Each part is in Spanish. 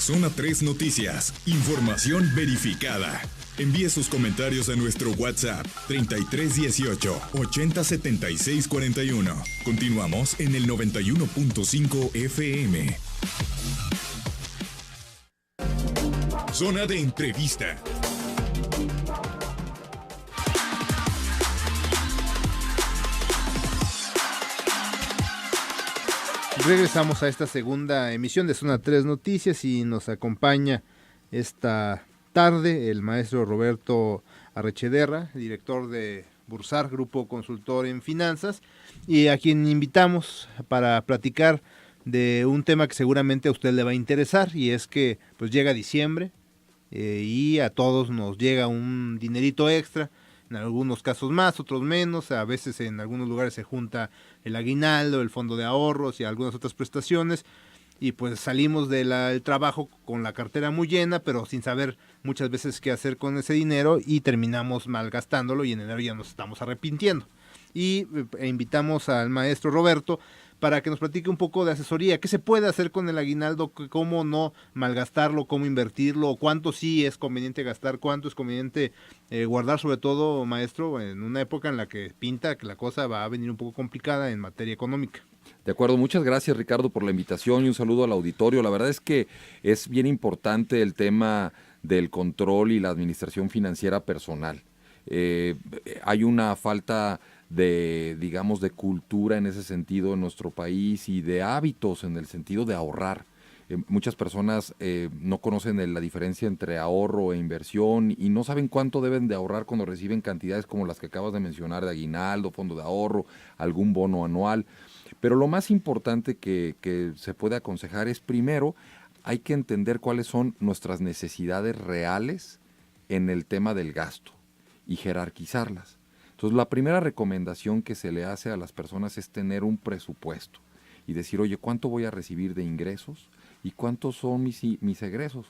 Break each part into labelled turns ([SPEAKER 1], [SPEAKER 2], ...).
[SPEAKER 1] Zona 3 Noticias. Información verificada. Envíe sus comentarios a nuestro WhatsApp 3318 807641. Continuamos en el 91.5 FM. Zona de entrevista.
[SPEAKER 2] Regresamos a esta segunda emisión de Zona 3 Noticias y nos acompaña esta tarde el maestro Roberto Arrechederra, director de Bursar, Grupo Consultor en Finanzas, y a quien invitamos para platicar de un tema que seguramente a usted le va a interesar, y es que pues llega diciembre y a todos nos llega un dinerito extra, en algunos casos más, otros menos, a veces en algunos lugares se junta el aguinaldo, el fondo de ahorros y algunas otras prestaciones, y pues salimos del trabajo con la cartera muy llena, pero sin saber muchas veces qué hacer con ese dinero y terminamos malgastándolo y en enero ya nos estamos arrepintiendo. Y invitamos al maestro Roberto para que nos platique un poco de asesoría, qué se puede hacer con el aguinaldo, cómo no malgastarlo, cómo invertirlo, cuánto sí es conveniente gastar, cuánto es conveniente guardar, sobre todo, maestro, en una época en la que pinta que la cosa va a venir un poco complicada en materia económica.
[SPEAKER 3] De acuerdo, muchas gracias Ricardo por la invitación y un saludo al auditorio. La verdad es que es bien importante el tema del control y la administración financiera personal. Hay una falta de, digamos, de cultura en ese sentido en nuestro país y de hábitos en el sentido de ahorrar. Muchas personas no conocen la diferencia entre ahorro e inversión y no saben cuánto deben de ahorrar cuando reciben cantidades como las que acabas de mencionar, de aguinaldo, fondo de ahorro, algún bono anual. Pero lo más importante que se puede aconsejar es, primero, hay que entender cuáles son nuestras necesidades reales en el tema del gasto y jerarquizarlas. Entonces, la primera recomendación que se le hace a las personas es tener un presupuesto y decir, oye, ¿cuánto voy a recibir de ingresos y cuántos son mis egresos?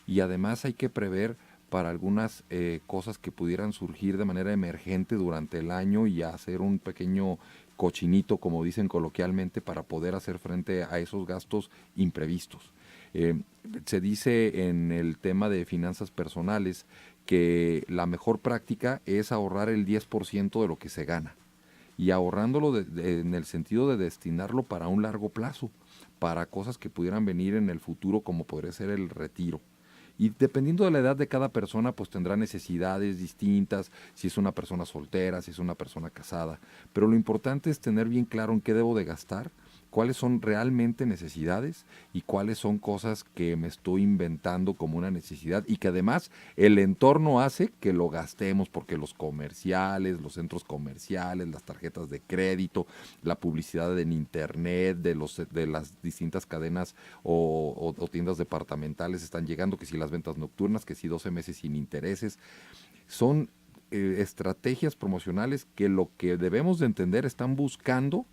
[SPEAKER 3] Y además hay que prever para algunas cosas que pudieran surgir de manera emergente durante el año y hacer un pequeño cochinito, como dicen coloquialmente, para poder hacer frente a esos gastos imprevistos. Se dice en el tema de finanzas personales que la mejor práctica es ahorrar el 10% de lo que se gana y ahorrándolo en el sentido de destinarlo para un largo plazo, para cosas que pudieran venir en el futuro como podría ser el retiro. Y dependiendo de la edad de cada persona, pues tendrá necesidades distintas, si es una persona soltera, si es una persona casada. Pero lo importante es tener bien claro en qué debo de gastar, cuáles son realmente necesidades y cuáles son cosas que me estoy inventando como una necesidad y que además el entorno hace que lo gastemos, porque los comerciales, los centros comerciales, las tarjetas de crédito, la publicidad en internet, de las distintas cadenas o tiendas departamentales están llegando, que si las ventas nocturnas, que si 12 meses sin intereses, son estrategias promocionales que lo que debemos de entender están buscando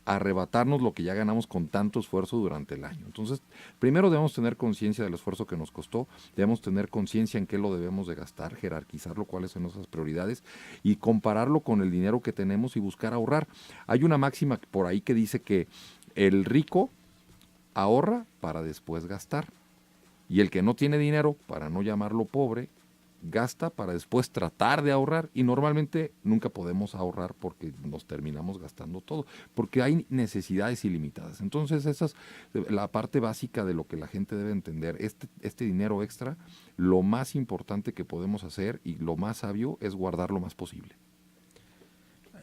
[SPEAKER 3] arrebatarnos lo que ya ganamos con tanto esfuerzo durante el año. Entonces, primero debemos tener conciencia del esfuerzo que nos costó, debemos tener conciencia en qué lo debemos de gastar, jerarquizarlo, cuáles son nuestras prioridades y compararlo con el dinero que tenemos y buscar ahorrar. Hay una máxima por ahí que dice que el rico ahorra para después gastar y el que no tiene dinero, para no llamarlo pobre, gasta para después tratar de ahorrar y normalmente nunca podemos ahorrar porque nos terminamos gastando todo, porque hay necesidades ilimitadas. Entonces esa es la parte básica de lo que la gente debe entender. Este dinero extra, lo más importante que podemos hacer y lo más sabio es guardar lo más posible.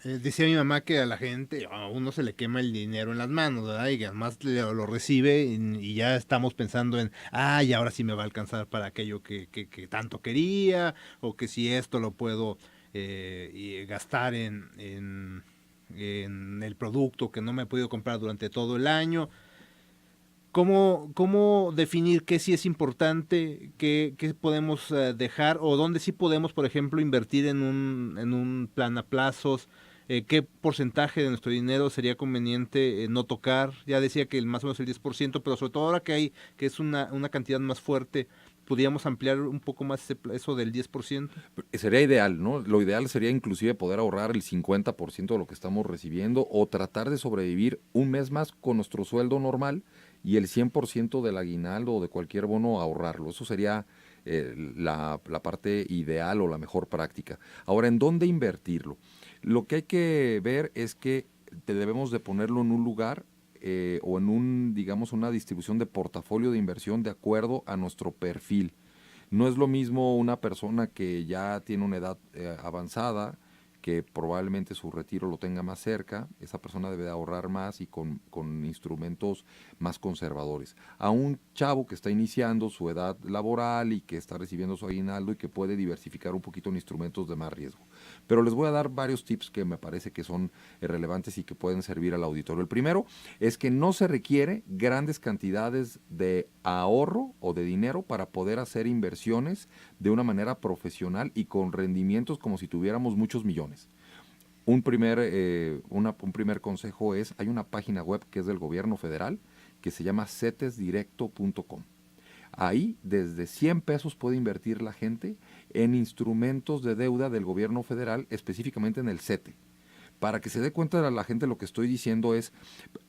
[SPEAKER 2] Decía mi mamá que a la gente, a uno se le quema el dinero en las manos, ¿verdad? Y además lo recibe y ya estamos pensando en, y ahora sí me va a alcanzar para aquello que tanto quería, o que si esto lo puedo gastar en el producto que no me he podido comprar durante todo el año. ¿Cómo definir qué sí es importante, qué podemos dejar, o dónde sí podemos, por ejemplo, invertir en un plan a plazos? ¿Qué porcentaje de nuestro dinero sería conveniente no tocar? Ya decía que más o menos el 10%, pero sobre todo ahora que es una cantidad más fuerte, ¿podríamos ampliar un poco más eso del 10%?
[SPEAKER 3] Sería ideal, ¿no? Lo ideal sería inclusive poder ahorrar el 50% de lo que estamos recibiendo o tratar de sobrevivir un mes más con nuestro sueldo normal y el 100% del aguinaldo o de cualquier bono ahorrarlo. Eso sería la parte ideal o la mejor práctica. Ahora, ¿en dónde invertirlo? Lo que hay que ver es que debemos de ponerlo en un lugar o en digamos, una distribución de portafolio de inversión de acuerdo a nuestro perfil. No es lo mismo una persona que ya tiene una edad avanzada, que probablemente su retiro lo tenga más cerca, esa persona debe de ahorrar más y con instrumentos más conservadores. A un chavo que está iniciando su edad laboral y que está recibiendo su aguinaldo y que puede diversificar un poquito en instrumentos de más riesgo. Pero les voy a dar varios tips que me parece que son relevantes y que pueden servir al auditorio. El primero es que no se requiere grandes cantidades de ahorro o de dinero para poder hacer inversiones de una manera profesional y con rendimientos como si tuviéramos muchos millones. Un primer consejo es, hay una página web que es del gobierno federal que se llama cetesdirecto.com. Ahí desde 100 pesos puede invertir la gente en instrumentos de deuda del gobierno federal, específicamente en el CETE. Para que se dé cuenta de la gente, lo que estoy diciendo es,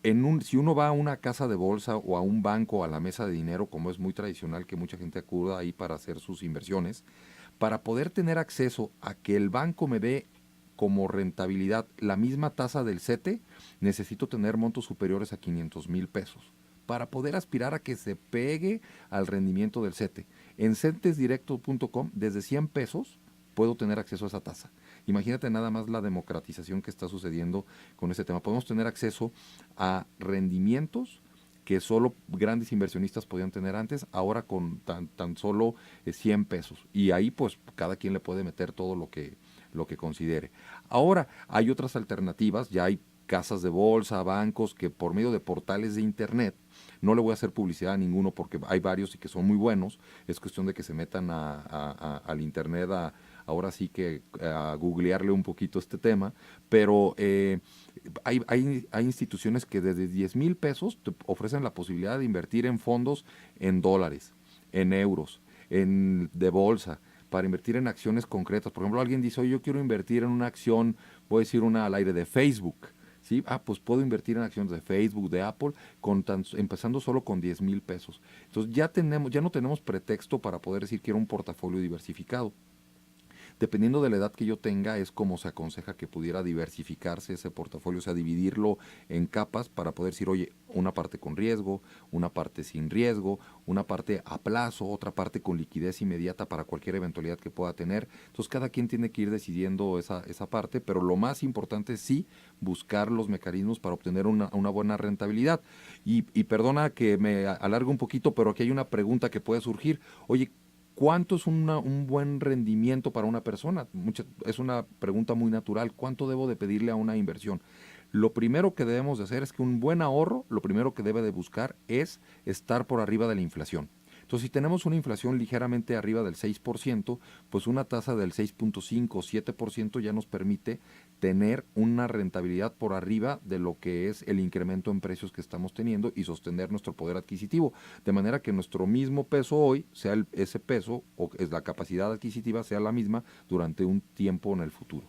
[SPEAKER 3] si uno va a una casa de bolsa o a un banco, a la mesa de dinero, como es muy tradicional que mucha gente acuda ahí para hacer sus inversiones, para poder tener acceso a que el banco me dé como rentabilidad la misma tasa del CETE, necesito tener montos superiores a 500,000 pesos para poder aspirar a que se pegue al rendimiento del CETE. En cetesdirecto.com, desde 100 pesos, puedo tener acceso a esa tasa. Imagínate nada más la democratización que está sucediendo con este tema. Podemos tener acceso a rendimientos que solo grandes inversionistas podían tener antes, ahora con tan solo 100 pesos. Y ahí pues cada quien le puede meter todo lo que considere. Ahora hay otras alternativas, ya hay casas de bolsa, bancos que por medio de portales de internet, no le voy a hacer publicidad a ninguno porque hay varios y que son muy buenos, es cuestión de que se metan al internet ahora sí que a googlearle un poquito este tema, pero hay instituciones que desde 10,000 pesos te ofrecen la posibilidad de invertir en fondos en dólares, en euros, de bolsa, para invertir en acciones concretas. Por ejemplo, alguien dice, oye, yo quiero invertir en una acción, voy a decir una al aire de Facebook, ¿sí? Pues puedo invertir en acciones de Facebook, de Apple, empezando solo con 10,000 pesos. Entonces ya no tenemos pretexto para poder decir que quiero un portafolio diversificado. Dependiendo de la edad que yo tenga, es como se aconseja que pudiera diversificarse ese portafolio, o sea, dividirlo en capas para poder decir, oye, una parte con riesgo, una parte sin riesgo, una parte a plazo, otra parte con liquidez inmediata para cualquier eventualidad que pueda tener. Entonces, cada quien tiene que ir decidiendo esa parte, pero lo más importante es sí buscar los mecanismos para obtener una buena rentabilidad. Y perdona que me alargue un poquito, pero aquí hay una pregunta que puede surgir. Oye, ¿cuánto es un buen rendimiento para una persona? Es una pregunta muy natural. ¿Cuánto debo de pedirle a una inversión? Lo primero que debemos de hacer es que un buen ahorro, lo primero que debe de buscar es estar por arriba de la inflación. Entonces, si tenemos una inflación ligeramente arriba del 6%, pues una tasa del 6.5 o 7% ya nos permite tener una rentabilidad por arriba de lo que es el incremento en precios que estamos teniendo y sostener nuestro poder adquisitivo. De manera que nuestro mismo peso hoy, sea ese peso o es la capacidad adquisitiva, sea la misma durante un tiempo en el futuro.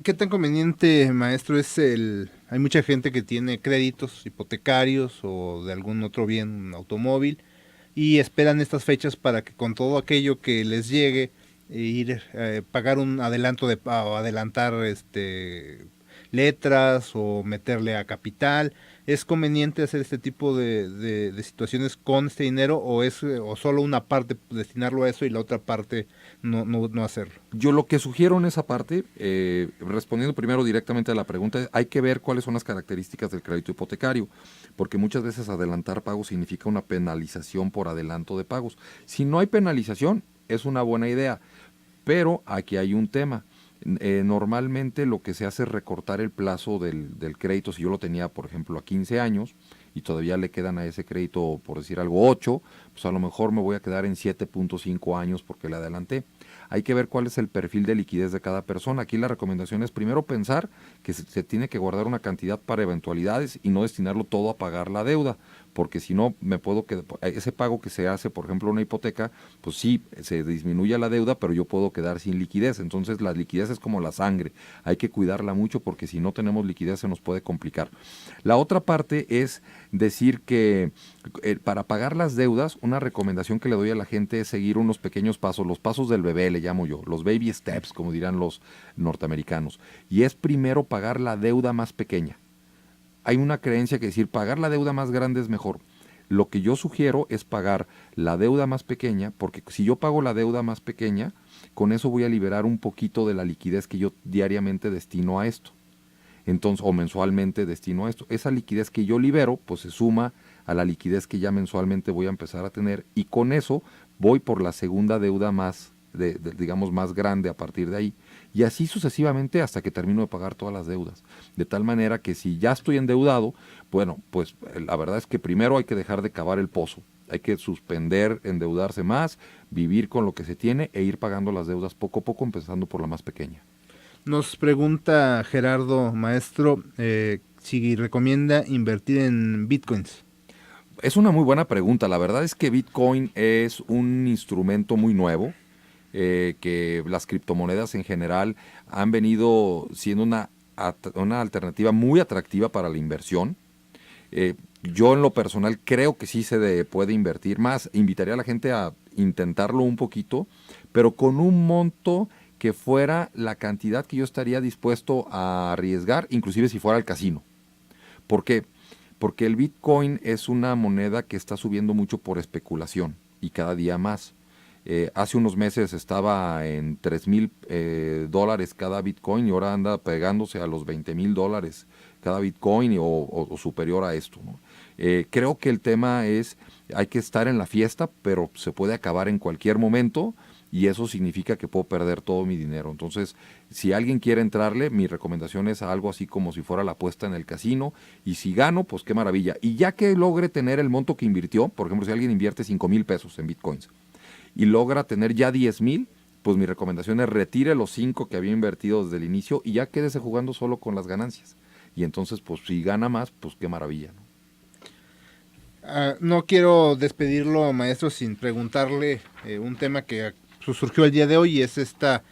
[SPEAKER 2] ¿Qué tan conveniente, maestro, hay mucha gente que tiene créditos hipotecarios o de algún otro bien, un automóvil, y esperan estas fechas para que con todo aquello que les llegue, pagar un adelanto o adelantar letras o meterle a capital? ¿Es conveniente hacer este tipo de situaciones con este dinero o solo una parte destinarlo a eso y la otra parte no hacerlo?
[SPEAKER 3] Yo lo que sugiero en esa parte, respondiendo primero directamente a la pregunta, hay que ver cuáles son las características del crédito hipotecario, porque muchas veces adelantar pagos significa una penalización por adelanto de pagos. Si no hay penalización, es una buena idea, pero aquí hay un tema. Normalmente lo que se hace es recortar el plazo del crédito. Si yo lo tenía, por ejemplo, a 15 años y todavía le quedan a ese crédito, por decir algo, 8, pues a lo mejor me voy a quedar en 7.5 años porque le adelanté. Hay que ver cuál es el perfil de liquidez de cada persona. Aquí la recomendación es primero pensar que se tiene que guardar una cantidad para eventualidades y no destinarlo todo a pagar la deuda, porque si no me puedo quedar, ese pago que se hace, por ejemplo, una hipoteca, pues sí, se disminuye la deuda, pero yo puedo quedar sin liquidez. Entonces la liquidez es como la sangre, hay que cuidarla mucho porque si no tenemos liquidez se nos puede complicar. La otra parte es decir que para pagar las deudas, una recomendación que le doy a la gente es seguir unos pequeños pasos, los pasos del bebé le llamo yo, los baby steps, como dirán los norteamericanos. Y es primero pagar la deuda más pequeña. Hay una creencia que decir pagar la deuda más grande es mejor. Lo que yo sugiero es pagar la deuda más pequeña, porque si yo pago la deuda más pequeña, con eso voy a liberar un poquito de la liquidez que yo diariamente destino a esto. Entonces, o mensualmente destino a esto. Esa liquidez que yo libero, pues se suma a la liquidez que ya mensualmente voy a empezar a tener, y con eso voy por la segunda deuda más, digamos, más grande a partir de ahí. Y así sucesivamente hasta que termino de pagar todas las deudas. De tal manera que si ya estoy endeudado, bueno, pues la verdad es que primero hay que dejar de cavar el pozo. Hay que suspender, endeudarse más, vivir con lo que se tiene e ir pagando las deudas poco a poco, empezando por la más pequeña.
[SPEAKER 2] Nos pregunta Gerardo, maestro, si recomienda invertir en bitcoins.
[SPEAKER 3] Es una muy buena pregunta. La verdad es que Bitcoin es un instrumento muy nuevo, que las criptomonedas en general han venido siendo una alternativa muy atractiva para la inversión. Yo en lo personal creo que sí se puede invertir más. Invitaría a la gente a intentarlo un poquito, pero con un monto que fuera la cantidad que yo estaría dispuesto a arriesgar, inclusive si fuera al casino. ¿Por qué? Porque el Bitcoin es una moneda que está subiendo mucho por especulación y cada día más. Hace unos meses estaba en $3,000 cada Bitcoin y ahora anda pegándose a los $20,000 cada Bitcoin o superior a esto, ¿no? Creo que el tema es, hay que estar en la fiesta, pero se puede acabar en cualquier momento. Y eso significa que puedo perder todo mi dinero. Entonces, si alguien quiere entrarle, mi recomendación es algo así como si fuera la apuesta en el casino. Y si gano, pues qué maravilla. Y ya que logre tener el monto que invirtió, por ejemplo, si alguien invierte 5,000 pesos en bitcoins y logra tener ya 10,000, pues mi recomendación es retire los 5 que había invertido desde el inicio y ya quédese jugando solo con las ganancias. Y entonces, pues si gana más, pues qué maravilla, ¿no?
[SPEAKER 2] No quiero despedirlo, maestro, sin preguntarle un tema que surgió el día de hoy, y es esta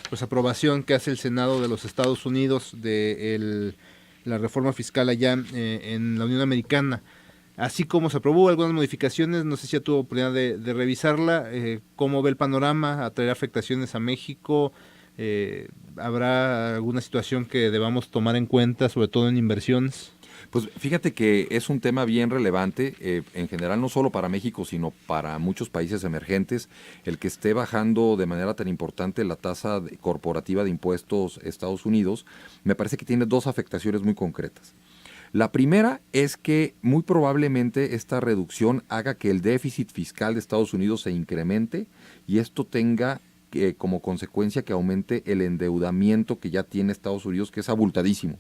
[SPEAKER 2] pues aprobación que hace el Senado de los Estados Unidos de la reforma fiscal allá en la Unión Americana. Así como se aprobó algunas modificaciones, no sé si ya tuvo oportunidad de revisarla, cómo ve el panorama, ¿atraerá afectaciones a México? ¿Habrá alguna situación que debamos tomar en cuenta, sobre todo en inversiones?
[SPEAKER 3] Pues fíjate que es un tema bien relevante, en general no solo para México, sino para muchos países emergentes, el que esté bajando de manera tan importante la tasa corporativa de impuestos Estados Unidos. Me parece que tiene dos afectaciones muy concretas. La primera es que muy probablemente esta reducción haga que el déficit fiscal de Estados Unidos se incremente y esto tenga como consecuencia que aumente el endeudamiento que ya tiene Estados Unidos, que es abultadísimo.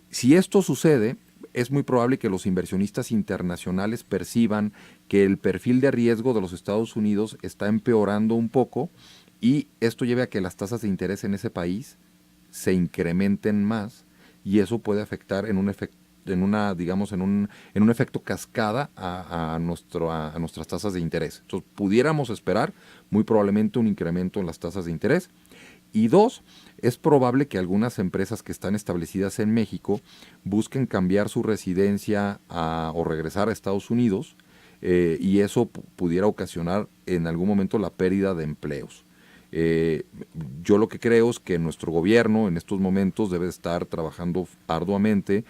[SPEAKER 3] Si esto sucede, es muy probable que los inversionistas internacionales perciban que el perfil de riesgo de los Estados Unidos está empeorando un poco y esto lleve a que las tasas de interés en ese país se incrementen más y eso puede afectar en un efecto, en un efecto cascada a nuestras tasas de interés. Entonces pudiéramos esperar muy probablemente un incremento en las tasas de interés. Y dos, es probable que algunas empresas que están establecidas en México busquen cambiar su residencia o regresar a Estados Unidos y eso pudiera ocasionar en algún momento la pérdida de empleos. Yo lo que creo es que nuestro gobierno en estos momentos debe estar trabajando arduamente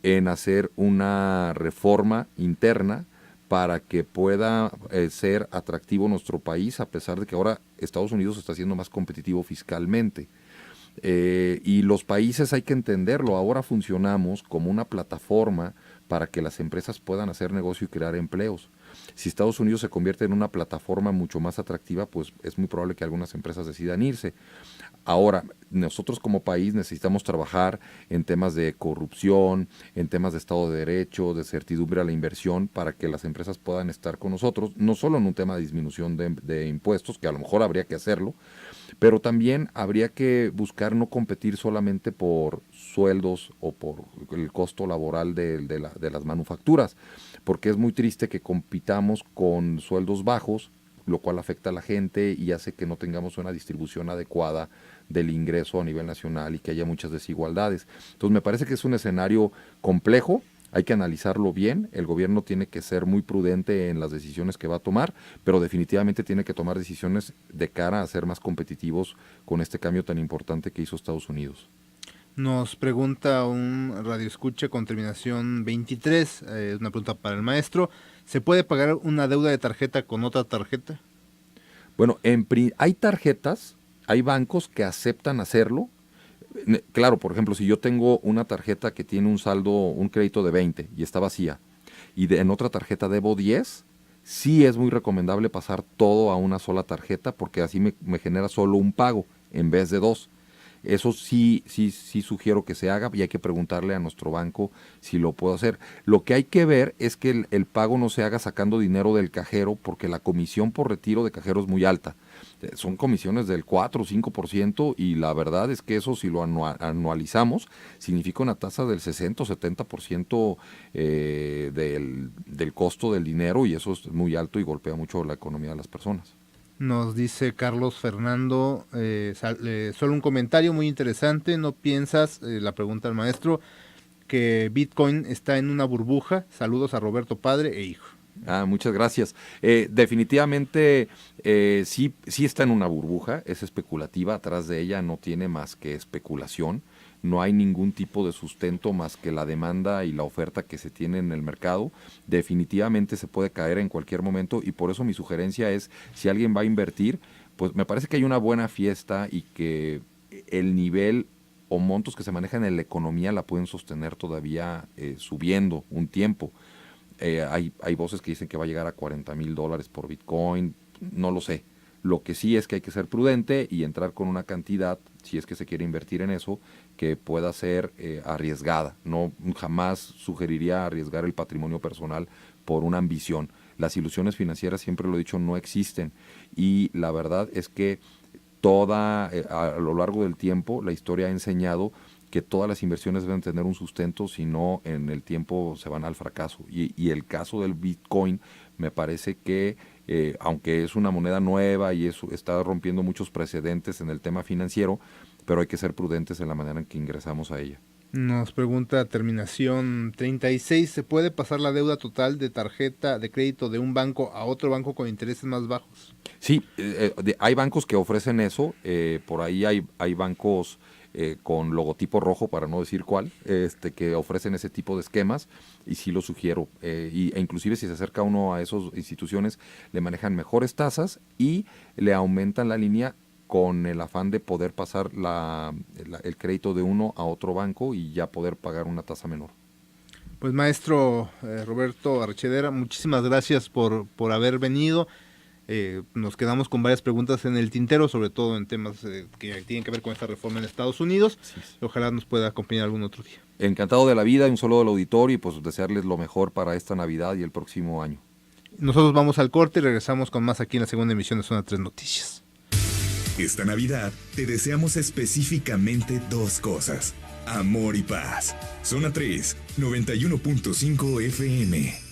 [SPEAKER 3] en hacer una reforma interna para que pueda ser atractivo nuestro país, a pesar de que ahora Estados Unidos está siendo más competitivo fiscalmente. Y los países hay que entenderlo, ahora funcionamos como una plataforma para que las empresas puedan hacer negocio y crear empleos. Si Estados Unidos se convierte en una plataforma mucho más atractiva, pues es muy probable que algunas empresas decidan irse. Ahora, nosotros como país necesitamos trabajar en temas de corrupción, en temas de Estado de Derecho, de certidumbre a la inversión, para que las empresas puedan estar con nosotros, no solo en un tema de disminución de impuestos, que a lo mejor habría que hacerlo, pero también habría que buscar no competir solamente por sueldos o por el costo laboral de las manufacturas, porque es muy triste que compitamos con sueldos bajos, lo cual afecta a la gente y hace que no tengamos una distribución adecuada del ingreso a nivel nacional y que haya muchas desigualdades. Entonces me parece que es un escenario complejo, hay que analizarlo bien, el gobierno tiene que ser muy prudente en las decisiones que va a tomar, pero definitivamente tiene que tomar decisiones de cara a ser más competitivos con este cambio tan importante que hizo Estados Unidos.
[SPEAKER 2] Nos pregunta un radioescucha con terminación 23, una pregunta para el maestro. ¿Se puede pagar una deuda de tarjeta con otra tarjeta?
[SPEAKER 3] Bueno, hay tarjetas, hay bancos que aceptan hacerlo. Claro, por ejemplo, si yo tengo una tarjeta que tiene un saldo, un crédito de 20 y está vacía, y en otra tarjeta debo 10, sí es muy recomendable pasar todo a una sola tarjeta porque así me genera solo un pago en vez de 2. Eso sí sugiero que se haga y hay que preguntarle a nuestro banco si lo puedo hacer. Lo que hay que ver es que el pago no se haga sacando dinero del cajero porque la comisión por retiro de cajero es muy alta. Son comisiones del 4 o 5% y la verdad es que eso si lo anualizamos significa una tasa del 60 o 70% del costo del dinero y eso es muy alto y golpea mucho la economía de las personas.
[SPEAKER 2] Nos dice Carlos Fernando, solo un comentario muy interesante, ¿no piensas, la pregunta al maestro, que Bitcoin está en una burbuja? Saludos a Roberto padre e hijo.
[SPEAKER 3] Muchas gracias. Definitivamente sí está en una burbuja, es especulativa, atrás de ella no tiene más que especulación, no hay ningún tipo de sustento más que la demanda y la oferta que se tiene en el mercado. Definitivamente se puede caer en cualquier momento y por eso mi sugerencia es, si alguien va a invertir, pues me parece que hay una buena fiesta y que el nivel o montos que se manejan en la economía la pueden sostener todavía subiendo un tiempo. Hay voces que dicen que va a llegar a $40,000 por Bitcoin, no lo sé. Lo que sí es que hay que ser prudente y entrar con una cantidad, si es que se quiere invertir en eso, que pueda ser arriesgada. No, jamás sugeriría arriesgar el patrimonio personal por una ambición. Las ilusiones financieras, siempre lo he dicho, no existen. Y la verdad es que a lo largo del tiempo, la historia ha enseñado que todas las inversiones deben tener un sustento, si no en el tiempo se van al fracaso. Y el caso del Bitcoin me parece que aunque es una moneda nueva y eso está rompiendo muchos precedentes en el tema financiero, pero hay que ser prudentes en la manera en que ingresamos a ella.
[SPEAKER 2] Nos pregunta terminación 36, ¿se puede pasar la deuda total de tarjeta de crédito de un banco a otro banco con intereses más bajos?
[SPEAKER 3] Sí, hay bancos que ofrecen eso, por ahí hay bancos con logotipo rojo, para no decir cuál, que ofrecen ese tipo de esquemas y sí lo sugiero. E inclusive si se acerca uno a esas instituciones, le manejan mejores tasas y le aumentan la línea con el afán de poder pasar el crédito de uno a otro banco y ya poder pagar una tasa menor.
[SPEAKER 2] Pues maestro Roberto Arrechedera, muchísimas gracias por haber venido. Nos quedamos con varias preguntas en el tintero, sobre todo en temas que tienen que ver con esta reforma en Estados Unidos. Sí. Ojalá nos pueda acompañar algún otro día.
[SPEAKER 3] Encantado de la vida, un saludo al auditorio y pues desearles lo mejor para esta Navidad y el próximo año.
[SPEAKER 2] Nosotros vamos al corte y regresamos con más aquí en la segunda emisión de Zona 3 Noticias.
[SPEAKER 1] Esta Navidad te deseamos específicamente 2 cosas: amor y paz. Zona 3, 91.5 FM.